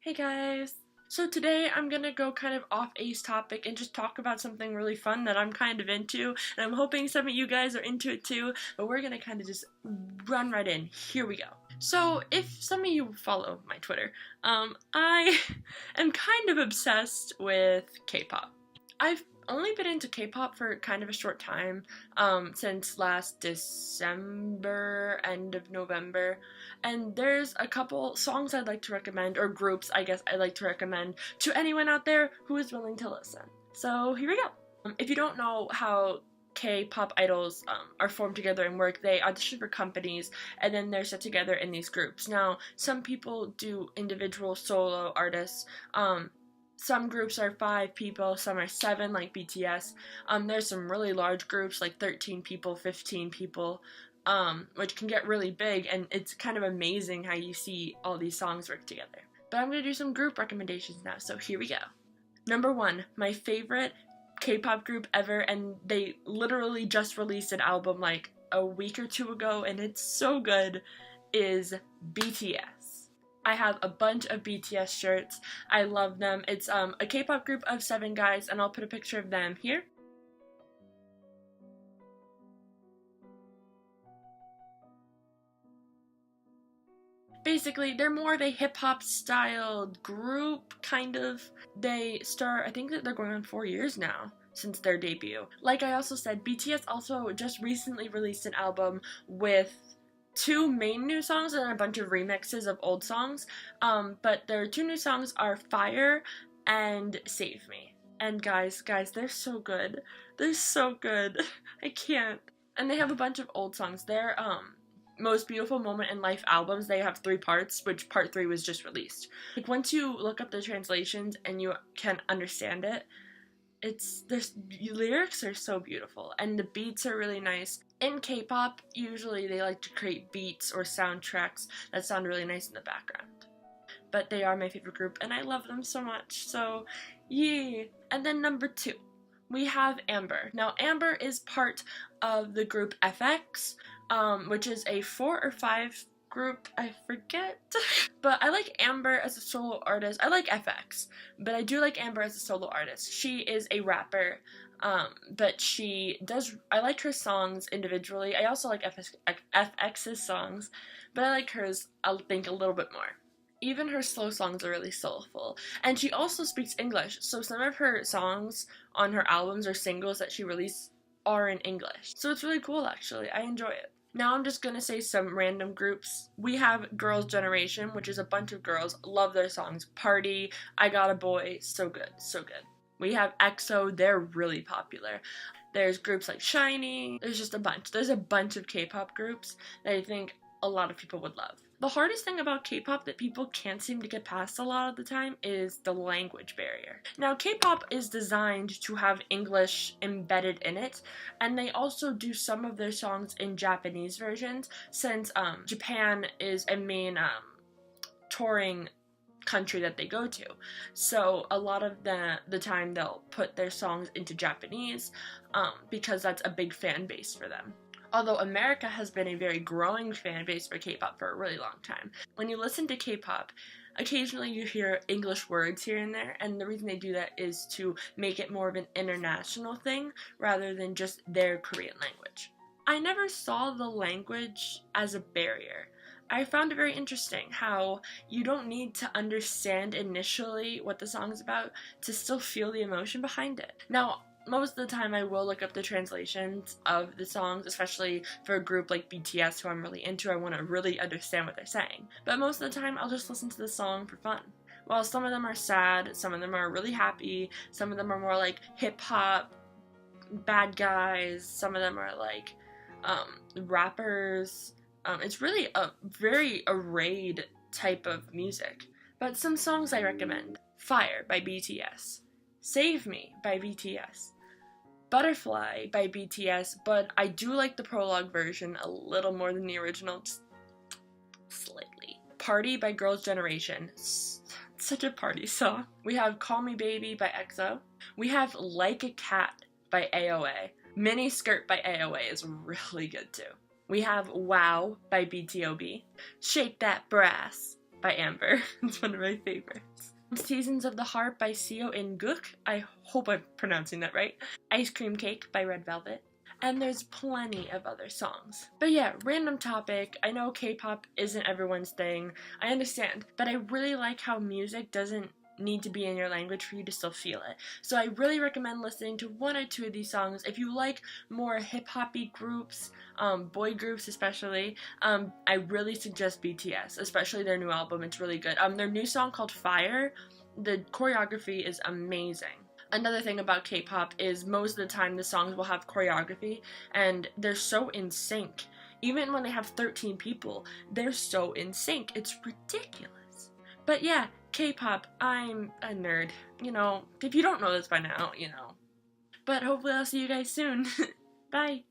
Hey guys! So today I'm gonna go kind of off Ace topic and just talk about something really fun that I'm kind of into, and I'm hoping some of you guys are into it too, but we're gonna kind of just run right in. Here we go. So if some of you follow my Twitter, I am kind of obsessed with K-pop. I've only been into K-pop for kind of a short time, since last December, end of November, and there's a couple songs I'd like to recommend, or groups I guess I'd like to recommend to anyone out there who is willing to listen. So here we go. If you don't know how K-pop idols are formed together and work, they audition for companies and then they're set together in these groups. Now, some people do individual solo artists. Some groups are 5 people, some are 7, like BTS. There's some really large groups, like 13 people, 15 people, which can get really big, and it's kind of amazing how you see all these songs work together. But I'm going to do some group recommendations now, so here we go. Number 1, my favorite K-pop group ever, and they literally just released an album like a week or 2 ago, and it's so good, is BTS. I have a bunch of BTS shirts. I love them. It's a K-pop group of 7 guys, and I'll put a picture of them here. Basically, they're more of a hip-hop styled group, kind of. They start, I think that they're going on 4 years now since their debut. Like I also said, BTS also just recently released an album with 2 main new songs and a bunch of remixes of old songs, but their 2 new songs are Fire and Save Me. And guys, they're so good. They're so good. I can't. And they have a bunch of old songs. Their Most Beautiful Moment in Life albums, they have 3 parts, which part 3 was just released. Like, once you look up the translations and you can understand it, the lyrics are so beautiful, and the beats are really nice. In K-pop, usually they like to create beats or soundtracks that sound really nice in the background. But they are my favorite group, and I love them so much, so yay! And then number 2, we have Amber. Now, Amber is part of the group FX, which is a 4 or 5 group, I forget. But I like Amber as a solo artist. I like FX, but I do like Amber as a solo artist. She is a rapper, but I like her songs individually. I also like FX's songs, but I like hers, I think, a little bit more. Even her slow songs are really soulful. And she also speaks English, so some of her songs on her albums or singles that she released are in English. So it's really cool, actually. I enjoy it. Now I'm just gonna say some random groups. We have Girls' Generation, which is a bunch of girls. Love their songs. Party, I Got a Boy, so good, so good. We have EXO, they're really popular. There's groups like SHINee, there's just a bunch. There's a bunch of K-pop groups that I think a lot of people would love. The hardest thing about K-pop that people can't seem to get past a lot of the time is the language barrier. Now, K-pop is designed to have English embedded in it, and they also do some of their songs in Japanese versions, since Japan is a main touring country that they go to. So a lot of the time they'll put their songs into Japanese, because that's a big fan base for them. Although America has been a very growing fan base for K-pop for a really long time. When you listen to K-pop, occasionally you hear English words here and there, and the reason they do that is to make it more of an international thing rather than just their Korean language. I never saw the language as a barrier. I found it very interesting how you don't need to understand initially what the song's about to still feel the emotion behind it. Now, most of the time I will look up the translations of the songs, especially for a group like BTS who I'm really into. I want to really understand what they're saying. But most of the time I'll just listen to the song for fun. While some of them are sad, some of them are really happy, some of them are more like hip-hop, bad guys, some of them are like rappers. It's really a very arrayed type of music. But some songs I recommend: Fire by BTS, Save Me by BTS, Butterfly by BTS, but I do like the prologue version a little more than the original, just slightly. Party by Girls' Generation, such a party song. We have Call Me Baby by EXO. We have Like a Cat by AOA. Mini Skirt by AOA is really good too. We have Wow by BTOB. Shake That Brass by Amber. It's one of my favorites. Seasons of the Heart by Seo In-guk. I hope I'm pronouncing that right. Ice Cream Cake by Red Velvet. And there's plenty of other songs. But yeah, random topic. I know K-pop isn't everyone's thing. I understand. But I really like how music doesn't need to be in your language for you to still feel it. So I really recommend listening to one or two of these songs. If you like more hip-hoppy groups, boy groups especially, I really suggest BTS, especially their new album. It's really good. Their new song called Fire, the choreography is amazing. Another thing about K-pop is most of the time the songs will have choreography and they're so in sync. Even when they have 13 people, they're so in sync. It's ridiculous. But yeah, K-pop, I'm a nerd. You know, if you don't know this by now, you know. But hopefully I'll see you guys soon. Bye!